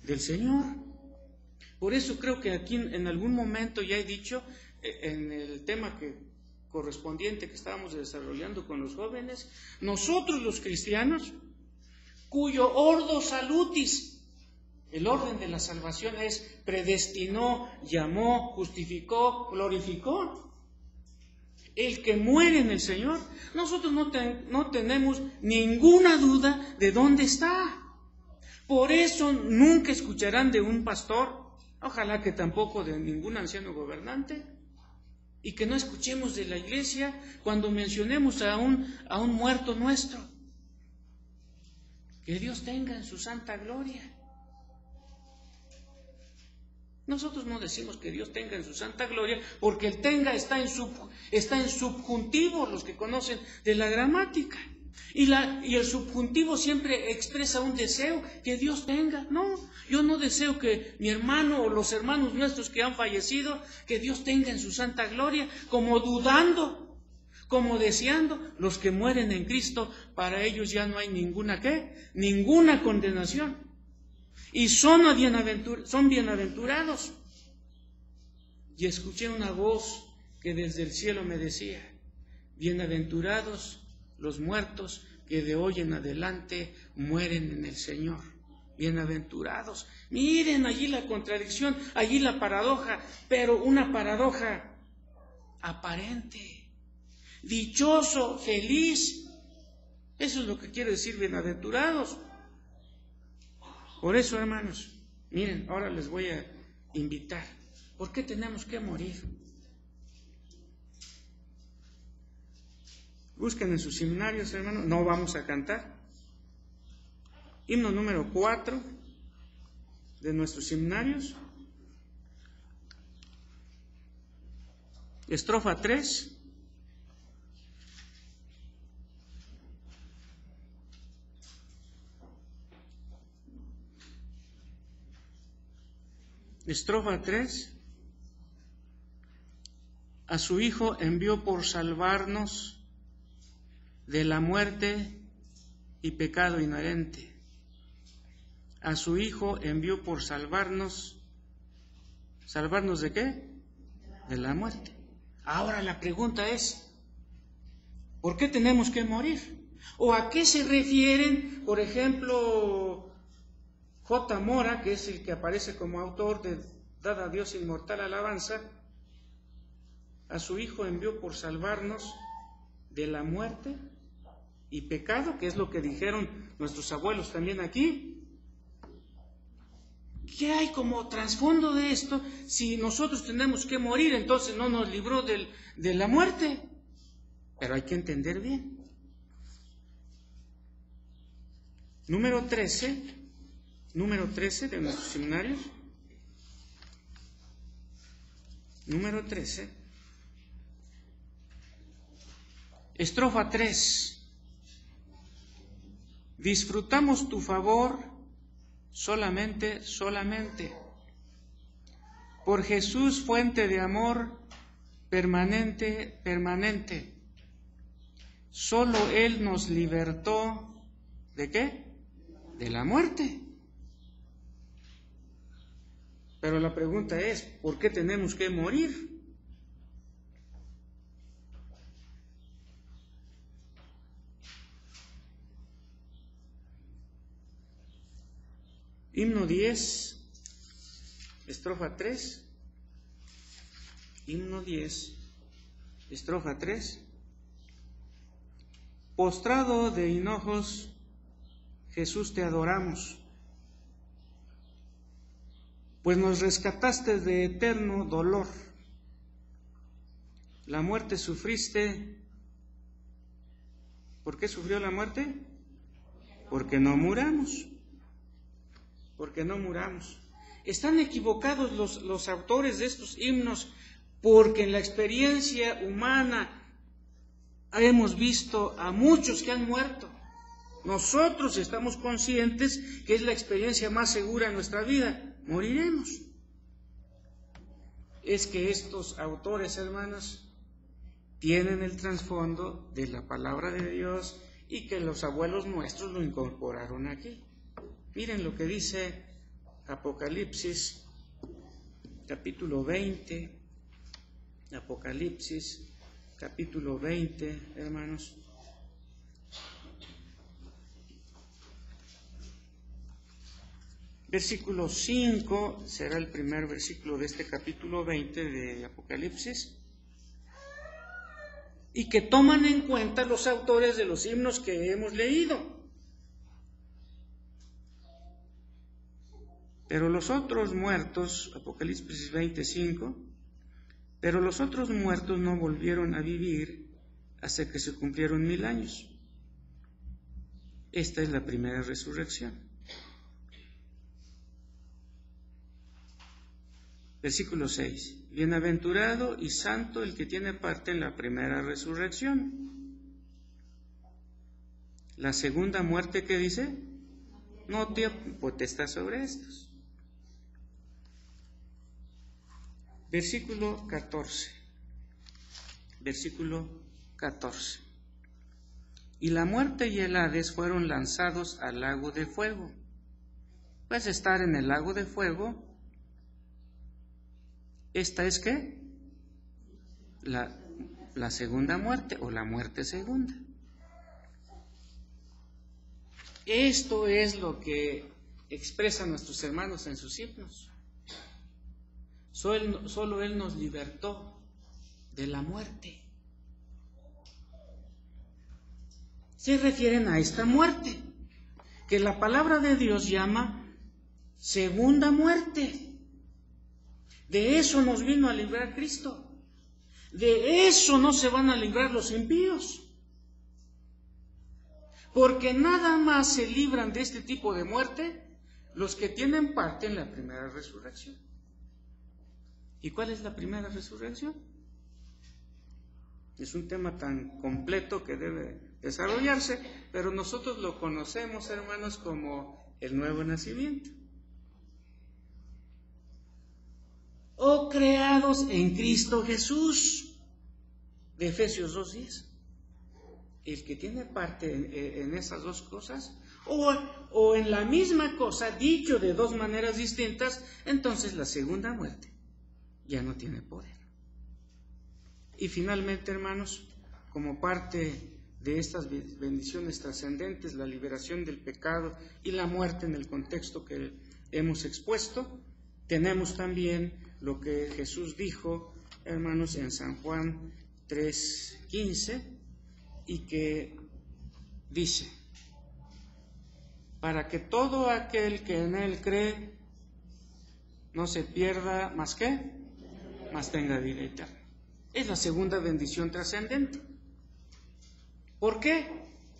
Del Señor. Por eso creo que aquí en algún momento ya he dicho, en el tema correspondiente que estábamos desarrollando con los jóvenes, nosotros los cristianos, cuyo ordo salutis, el orden de la salvación es predestinó, llamó, justificó, glorificó. El que muere en el Señor, nosotros no tenemos ninguna duda de dónde está. Por eso nunca escucharán de un pastor, ojalá que tampoco de ningún anciano gobernante, y que no escuchemos de la iglesia cuando mencionemos a un muerto nuestro. Que Dios tenga en su santa gloria. Nosotros no decimos que Dios tenga en su santa gloria, porque el tenga está en subjuntivo, los que conocen de la gramática. Y el subjuntivo siempre expresa un deseo, que Dios tenga. No, yo no deseo que mi hermano o los hermanos nuestros que han fallecido, que Dios tenga en su santa gloria, como dudando, como deseando. Los que mueren en Cristo, para ellos ya no hay ninguna condenación. Y son bienaventurados. Y escuché una voz que desde el cielo me decía, bienaventurados los muertos que de hoy en adelante mueren en el Señor. Bienaventurados. Miren allí la contradicción, allí la paradoja, pero una paradoja aparente. Dichoso, feliz. Eso es lo que quiere decir bienaventurados. Por eso, hermanos, miren, ahora les voy a invitar. ¿Por qué tenemos que morir? Busquen en sus seminarios, hermanos, no vamos a cantar. Himno número 4 de nuestros seminarios. Estrofa 3. Estrofa 3. A su Hijo envió por salvarnos de la muerte y pecado inherente. A su Hijo envió por salvarnos. ¿Salvarnos de qué? De la muerte. Ahora la pregunta es, ¿por qué tenemos que morir? ¿O a qué se refieren, por ejemplo, J. Mora, que es el que aparece como autor de Dad a Dios inmortal alabanza? A su Hijo envió por salvarnos de la muerte y pecado, que es lo que dijeron nuestros abuelos también aquí. ¿Qué hay como trasfondo de esto? Si nosotros tenemos que morir, entonces no nos libró de la muerte. Pero hay que entender bien. Número 13 de nuestros seminarios. Número 13. Estrofa 3. Disfrutamos tu favor solamente, por Jesús, fuente de amor permanente. Solo Él nos libertó, ¿de qué? De la muerte. Pero la pregunta es, ¿por qué tenemos que morir? Himno 10, estrofa 3. Himno 10, estrofa 3. Postrado de hinojos, Jesús te adoramos, pues nos rescataste de eterno dolor. La muerte sufriste. ¿Por qué sufrió la muerte? Porque no muramos. Porque no muramos. Están equivocados los autores de estos himnos, porque en la experiencia humana hemos visto a muchos que han muerto. Nosotros estamos conscientes que es la experiencia más segura en nuestra vida. Moriremos. Es que estos autores, hermanos, tienen el trasfondo de la palabra de Dios y que los abuelos nuestros lo incorporaron aquí. Miren lo que dice Apocalipsis, capítulo 20. Apocalipsis, capítulo 20, hermanos. Versículo 5 será el primer versículo de este capítulo 20 de Apocalipsis, y que toman en cuenta los autores de los himnos que hemos leído. Pero los otros muertos, Apocalipsis 25, pero los otros muertos no volvieron a vivir hasta que se cumplieron 1000 años. Esta es la primera resurrección. Versículo 6. Bienaventurado y santo el que tiene parte en la primera resurrección. La segunda muerte, ¿qué dice? No tiene potestad sobre estos. Versículo 14. Versículo 14. Y la muerte y el Hades fueron lanzados al lago de fuego. Pues estar en el lago de fuego, esta es ¿qué? La segunda muerte o la muerte segunda. Esto es lo que expresan nuestros hermanos en sus himnos. Solo Él nos libertó de la muerte. Se refieren a esta muerte, que la palabra de Dios llama segunda muerte. De eso nos vino a librar Cristo. De eso no se van a librar los impíos. Porque nada más se libran de este tipo de muerte los que tienen parte en la primera resurrección. ¿Y cuál es la primera resurrección? Es un tema tan completo que debe desarrollarse, pero nosotros lo conocemos, hermanos, como el nuevo nacimiento. O creados en Cristo Jesús, de Efesios 2:10. El que tiene parte en esas dos cosas, o en la misma cosa, dicho de dos maneras distintas, entonces la segunda muerte ya no tiene poder. Y finalmente, hermanos, como parte de estas bendiciones trascendentes, la liberación del pecado y la muerte en el contexto que hemos expuesto, tenemos también lo que Jesús dijo, hermanos, en San Juan 3:15, y que dice: para que todo aquel que en Él cree no se pierda, ¿más qué? Más tenga vida eterna. Es la segunda bendición trascendente. ¿Por qué?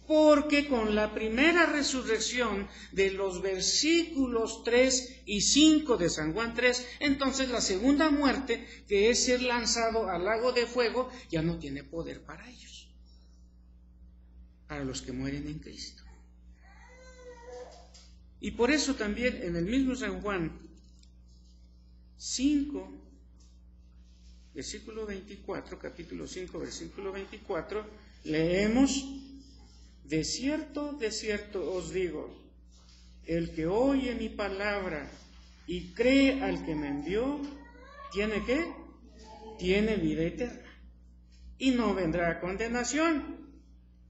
Porque con la primera resurrección de los versículos 3 y 5 de San Juan 3, entonces la segunda muerte, que es ser lanzado al lago de fuego, ya no tiene poder para ellos, para los que mueren en Cristo. Y por eso también en el mismo San Juan 5, versículo 24, capítulo 5, versículo 24, leemos: de cierto os digo, el que oye mi palabra y cree al que me envió, ¿tiene qué? Tiene vida eterna. Y no vendrá a condenación,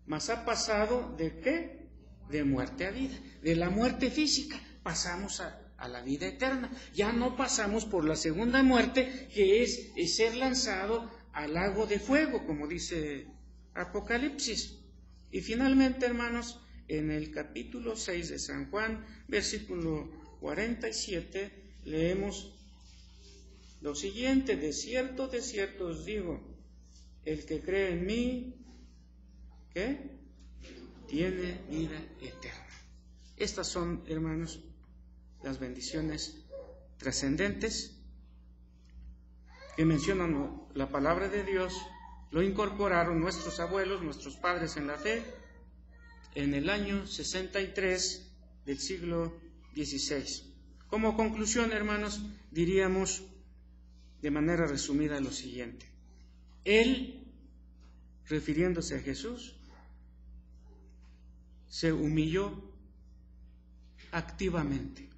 mas ha pasado ¿de qué? De muerte a vida. De la muerte física pasamos a la vida eterna. Ya no pasamos por la segunda muerte, que es ser lanzado al lago de fuego, como dice Apocalipsis. Y finalmente, hermanos, en el capítulo 6 de San Juan, versículo 47, leemos lo siguiente: de cierto os digo, el que cree en mí, ¿qué? Tiene vida eterna. Estas son, hermanos, las bendiciones trascendentes que mencionan la palabra de Dios. Lo incorporaron nuestros abuelos, nuestros padres en la fe, en el año 63 del siglo XVI. Como conclusión, hermanos, diríamos de manera resumida lo siguiente: Él, refiriéndose a Jesús, se humilló activamente.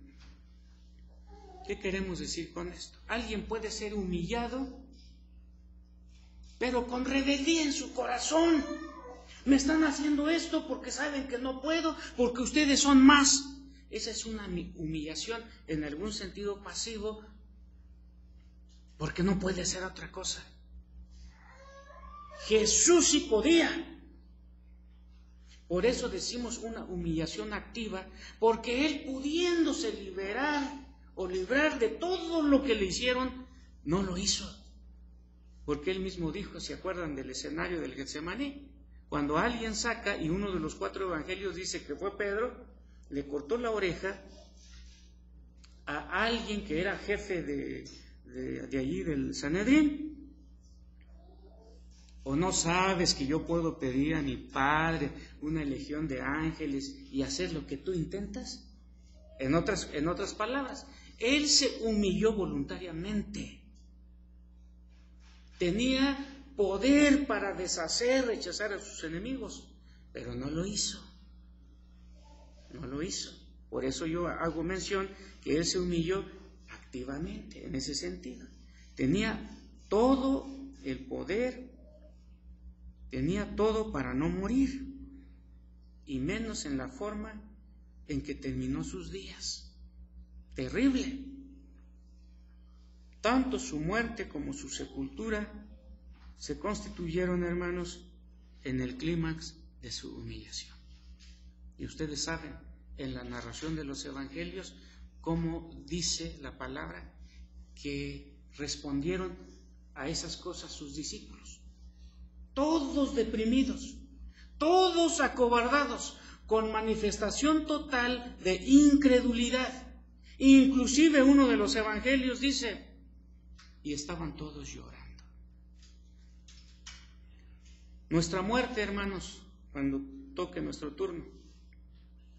¿Qué queremos decir con esto? Alguien puede ser humillado, pero con rebeldía en su corazón. Me están haciendo esto porque saben que no puedo, porque ustedes son más. Esa es una humillación en algún sentido pasivo, porque no puede ser otra cosa. Jesús sí podía. Por eso decimos una humillación activa, porque Él, pudiéndose liberar o librar de todo lo que le hicieron, no lo hizo. Porque Él mismo dijo, ¿se acuerdan del escenario del Getsemaní? Cuando alguien saca, y uno de los 4 evangelios dice que fue Pedro, le cortó la oreja a alguien que era jefe de allí del Sanedrín. ¿O no sabes que yo puedo pedir a mi Padre una legión de ángeles y hacer lo que tú intentas? En otras palabras, Él se humilló voluntariamente. Tenía poder para deshacer, rechazar a sus enemigos, pero no lo hizo. No lo hizo. Por eso yo hago mención que Él se humilló activamente, en ese sentido. Tenía todo el poder, tenía todo para no morir, y menos en la forma en que terminó sus días. Terrible. Tanto su muerte como su sepultura se constituyeron, hermanos, en el clímax de su humillación. Y ustedes saben, en la narración de los evangelios, cómo dice la palabra que respondieron a esas cosas sus discípulos. Todos deprimidos, todos acobardados, con manifestación total de incredulidad. Inclusive uno de los evangelios dice, y estaban todos llorando. Nuestra muerte, hermanos, cuando toque nuestro turno,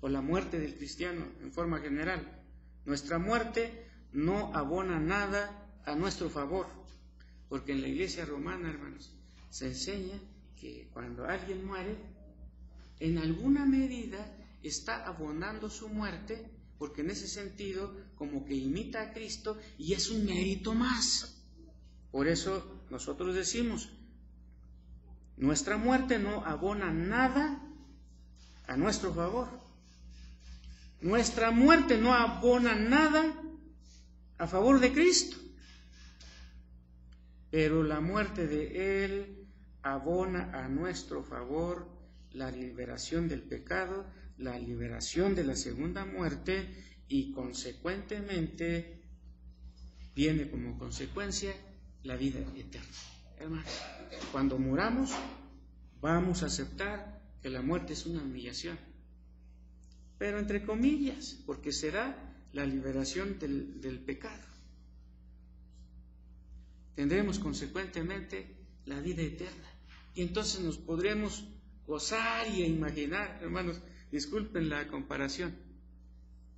o la muerte del cristiano en forma general, nuestra muerte no abona nada a nuestro favor, porque en la iglesia romana, hermanos, se enseña que cuando alguien muere, en alguna medida está abonando su muerte, porque en ese sentido como que imita a Cristo y es un mérito más. Por eso nosotros decimos, nuestra muerte no abona nada a nuestro favor. Nuestra muerte no abona nada a favor de Cristo. Pero la muerte de Él abona a nuestro favor la liberación del pecado, la liberación de la segunda muerte, y consecuentemente viene como consecuencia la vida eterna. Hermano, cuando muramos vamos a aceptar que la muerte es una humillación, pero entre comillas, porque será la liberación del pecado. Tendremos consecuentemente la vida eterna, y entonces nos podremos gozar y imaginar. Hermanos, disculpen la comparación,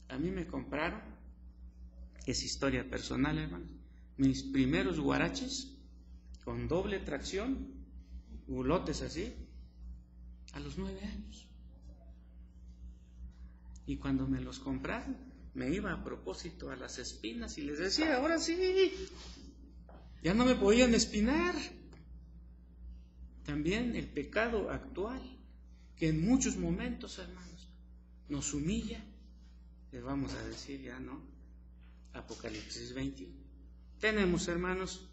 a mí me compraron, es historia personal, hermanos, mis primeros guaraches con doble tracción, bulotes así, a los 9 años. Y cuando me los compraron, me iba a propósito a las espinas y les decía, ahora sí, ya no me podían espinar. También el pecado actual, que en muchos momentos, hermanos, nos humilla, les vamos a decir ya, ¿no? Apocalipsis 21. Tenemos, hermanos,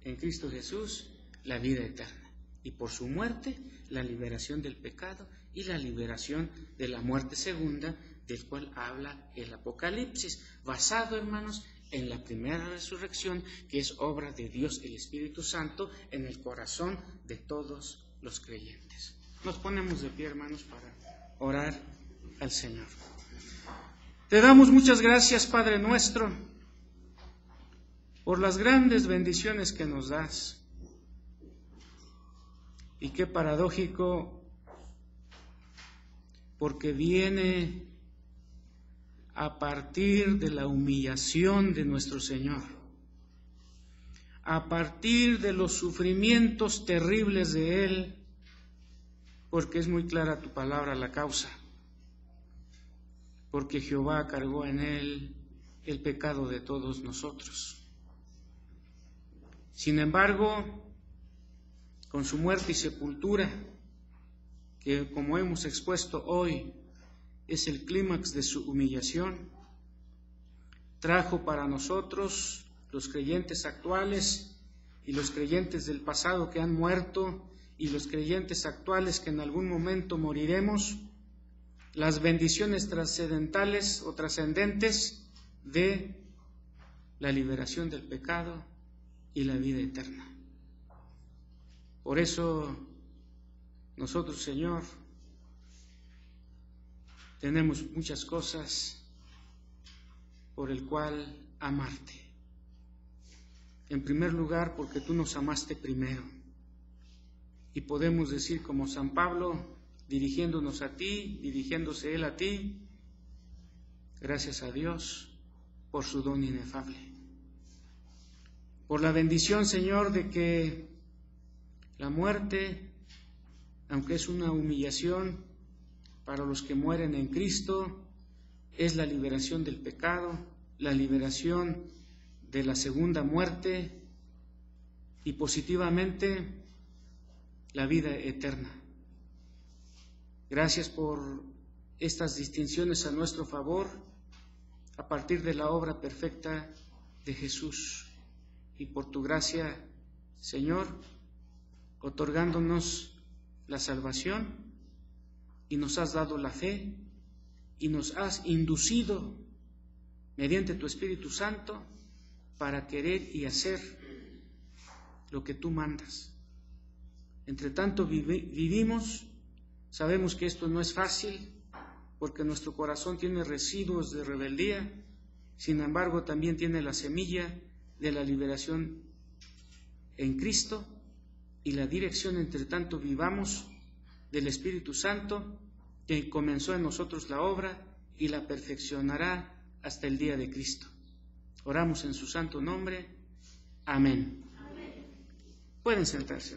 en Cristo Jesús la vida eterna, y por su muerte la liberación del pecado y la liberación de la muerte segunda, del cual habla el Apocalipsis, basado, hermanos, en la primera resurrección, que es obra de Dios el Espíritu Santo en el corazón de todos los creyentes. Nos ponemos de pie, hermanos, para orar al Señor. Te damos muchas gracias, Padre nuestro, por las grandes bendiciones que nos das. Y qué paradójico, porque viene a partir de la humillación de nuestro Señor, a partir de los sufrimientos terribles de Él, porque es muy clara tu palabra la causa, porque Jehová cargó en Él el pecado de todos nosotros. Sin embargo, con su muerte y sepultura, que como hemos expuesto hoy, es el clímax de su humillación, trajo para nosotros, los creyentes actuales y los creyentes del pasado que han muerto y los creyentes actuales que en algún momento moriremos, las bendiciones trascendentales o trascendentes de la liberación del pecado y la vida eterna. Por eso nosotros, Señor, tenemos muchas cosas por el cual amarte. En primer lugar, porque tú nos amaste primero. Y podemos decir como San Pablo, dirigiéndonos a ti, dirigiéndose él a ti, gracias a Dios por su don inefable. Por la bendición, Señor, de que la muerte, aunque es una humillación para los que mueren en Cristo, es la liberación del pecado, la liberación de la segunda muerte y positivamente la vida eterna. Gracias por estas distinciones a nuestro favor a partir de la obra perfecta de Jesús y por tu gracia, Señor, otorgándonos la salvación y nos has dado la fe y nos has inducido mediante tu Espíritu Santo para querer y hacer lo que tú mandas. Entre tanto vivimos, sabemos que esto no es fácil porque nuestro corazón tiene residuos de rebeldía, sin embargo también tiene la semilla de la liberación en Cristo y la dirección, entre tanto vivamos, del Espíritu Santo, que comenzó en nosotros la obra y la perfeccionará hasta el día de Cristo. Oramos en su santo nombre. Amén. Pueden sentarse.